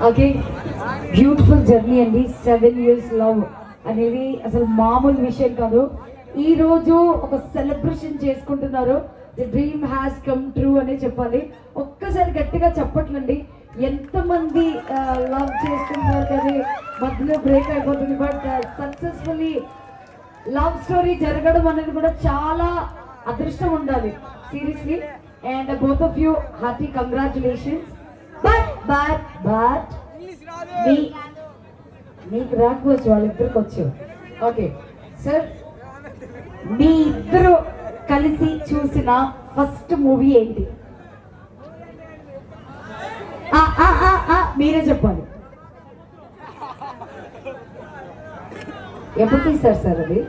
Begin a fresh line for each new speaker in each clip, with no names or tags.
Okay, beautiful journey అండి. 7 years love అనేది అసలు మామూలు విషయం కాదు. ఈ రోజు ఒక సెలబ్రేషన్ చేసుకుంటున్నారు. The dream has come true అనే చెప్పాలి. ఒక్కసారి గట్టిగా చెప్పట్లండి. ఎంతమంది లవ్ చేసుకుంటున్నారు కానీ మధ్యలో బ్రేక్ అయిపోతుంది. బట్ సక్సెస్ఫుల్లీ లవ్ స్టోరీ జరగడం అనేది కూడా చాలా అదృష్టం ఉండాలి seriously. And both of you hearty congratulations. But మీకు రాకపోవచ్చు, వాళ్ళిద్దరికి వచ్చు. ఓకే సార్, మీ ఇద్దరు కలిసి చూసిన ఫస్ట్ మూవీ ఏంటి? మీరే చెప్పాలి. ఎప్పుడు తీస్తారు సార్ అది?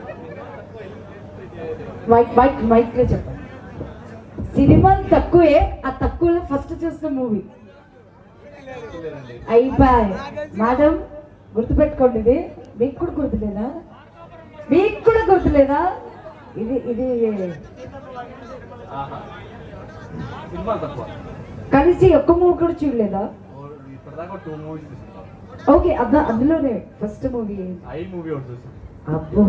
మైక్ లో చెప్పండి. సినిమాలు తక్కువే, ఆ తక్కువలో ఫస్ట్ చూసిన మూవీ అయిపోయి. మేడం గుర్తుపెట్టుకోండి, ఇది మీకు కూడా గుర్తులేదా? మీకు కూడా గుర్తులేదా? ఇది ఇది కలిసి ఒక్క మూవీ కూడా చూడలేదా? ఓకే, అందులోనే ఫస్ట్ మూవీ అబ్బో.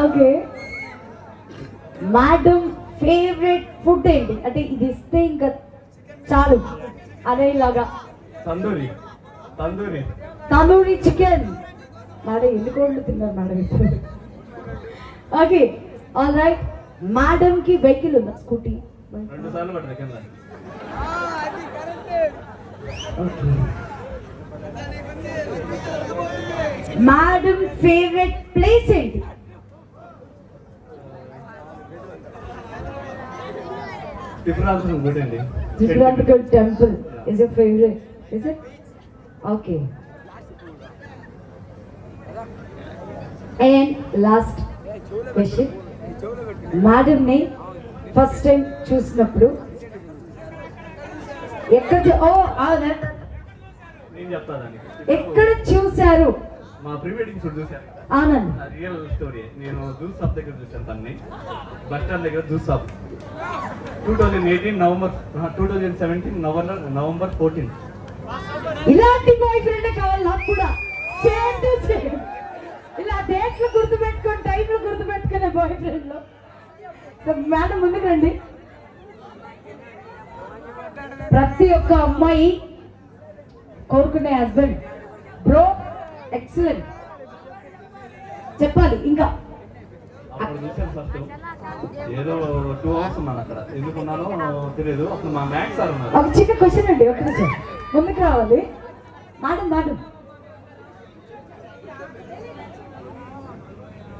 ఓకే, మేడం ఫేవరెట్ ఫుడ్ ఏంటి? అంటే ఇది ఇస్తే ఇంకా చాలు అనేలాగా. తందూరి చికెన్. మేడం ఎన్ని కోళ్ళు తిన్నారు మేడం ఇప్పుడు? Okay, all right. మేడం కి వెహికల్ ఉందా? స్కూటీ? మేడం ఫేవరెట్ ప్లేస్ ఏంటి? Differential temple is your favorite, is it? Okay. And last question. Madam ne first time చూసినప్పుడు ఎక్కడ చూశారు?
మా ప్రీ వెడ్డింగ్ షూట్ చూశాను.
Anand
real story. నేను జ్యూస్ షాప్ దగ్గర చూశాను తన్ని, బస్ స్టాండ్ దగ్గర జ్యూస్ షాప్. 2018 November 2017 November 14.
ఇలాంటి బాయ్ ఫ్రెండ్ కావాలి నాకు కూడా. ఇలా డేట్లు గుర్తుపెట్టుకొని టైంలు గుర్తుపెట్టుకునే బాయ్ ఫ్రెండ్ లో. మేడం ముందుకు రండి. ప్రతి ఒక్క అమ్మాయి కోరుకునే హస్బెండ్ బ్రో ఎక్సలెంట్ చెప్పాలి. ఇంకా
అప్పుడు చూసాను ఫస్ట్, ఏదో 2 hours ఉన్నాను అక్కడ. ఎందుకున్నానో తెలియదు. అప్పుడు మా మ్యాథ్స్ సార్ ఉన్నారు.
ఒక చిన్న క్వశ్చన్ అండి, ఒక నిమిషం ముందుకు రావాలి. మేడం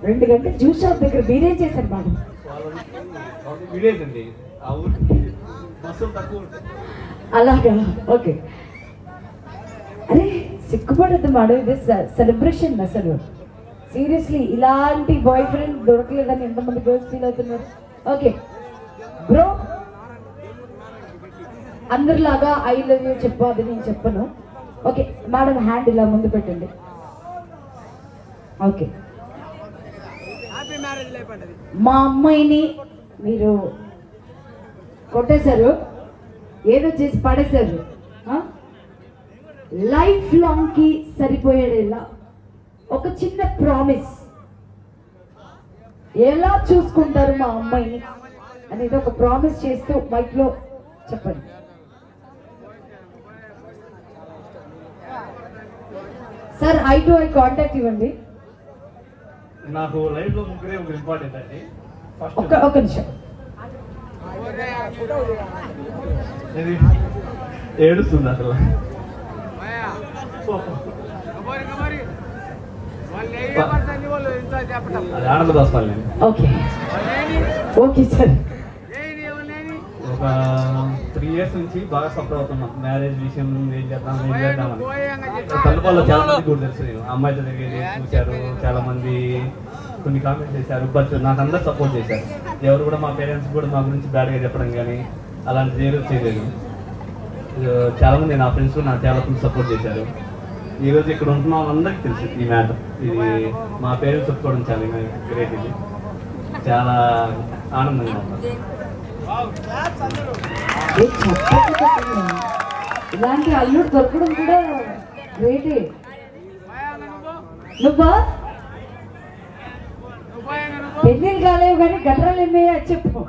2 గంటలు జ్యూస్ షాప్ దగ్గర మీరేం చేశారు మేడం?
విలేజ్ అండి, ఆ ఊరు బస్సులు తక్కువ ఉంటాయి.
అలాగా, ఓకే. అరే సిగ్గుపడద్దు మేడం, ఇది సెలబ్రేషన్ అసలు. సీరియస్లీ ఇలాంటి బాయ్ ఫ్రెండ్ దొరకలేదని ఎంతమంది గర్ల్స్ ఫీల్ అవుతున్నారు? ఓకే బ్రో, అందరిలాగా ఐ లవ్ యూ చెప్పు, అది నేను చెప్పను. ఓకే మేడం హ్యాండ్ ఇలా ముందు పెట్టండి. ఓకే, మా అమ్మాయిని మీరు కొట్టేశారు, ఏదో చేసి పడేశారు. లైఫ్ లాంగ్ కి సరిపోయేలా ఒక చిన్న ప్రామిస్, ఎలా చూసుకుంటారు మా అమ్మాయిని అనేది ఒక ప్రామిస్ చేస్తూ మైక్ లో చెప్పండి. Sir I to eye contact ఇవ్వండి.
నాకు లైఫ్ లో ముగ్గురే ఒక ఇంపార్టెంట్ అండి.
ఒక నిమిషం.
ఏడుస్తుంది అసలు. ఆనంద దాస్పాలి.
Okay okay sir.
ఒక 3 years నుంచి బాగా సఫర్ అవుతున్నాం. మ్యారేజ్ విషయం ఏం చేద్దామని. తల్లిపాల్లో చాలా మంది కూడా తెలుసు. నేను అమ్మాయితో తిరిగేది చూశారు, చాలా మంది కొన్ని కామెంట్స్ చేశారు. బట్ నాకు అందరు సపోర్ట్ చేశారు. ఎవరు కూడా మా పేరెంట్స్ కూడా మా గురించి బ్యాడ్గా చెప్పడం కానీ అలాంటిది ఏదో చేయలేదు. చాలా మంది నా ఫ్రెండ్స్ నాకు చాలా మంది సపోర్ట్ చేశారు. ఈరోజు ఇక్కడ ఉంటున్నాం అందరికీ తెలుసు ఈ మ్యాటర్. ఇది మా పేరెంట్స్ చెప్పుకోవడం చాలా గ్రేట్. ఇది చాలా ఆనందంగా ఉంది.
ఏ చప్పట్లు కొట్టండి. ఇలాంటి అల్లుడు దొరకడం కూడా గ్రేటే. నువ్వా పెళ్ళిళ్ళు కాలేవు కానీ గట్రాలు ఎన్నయ్యా చెప్పు.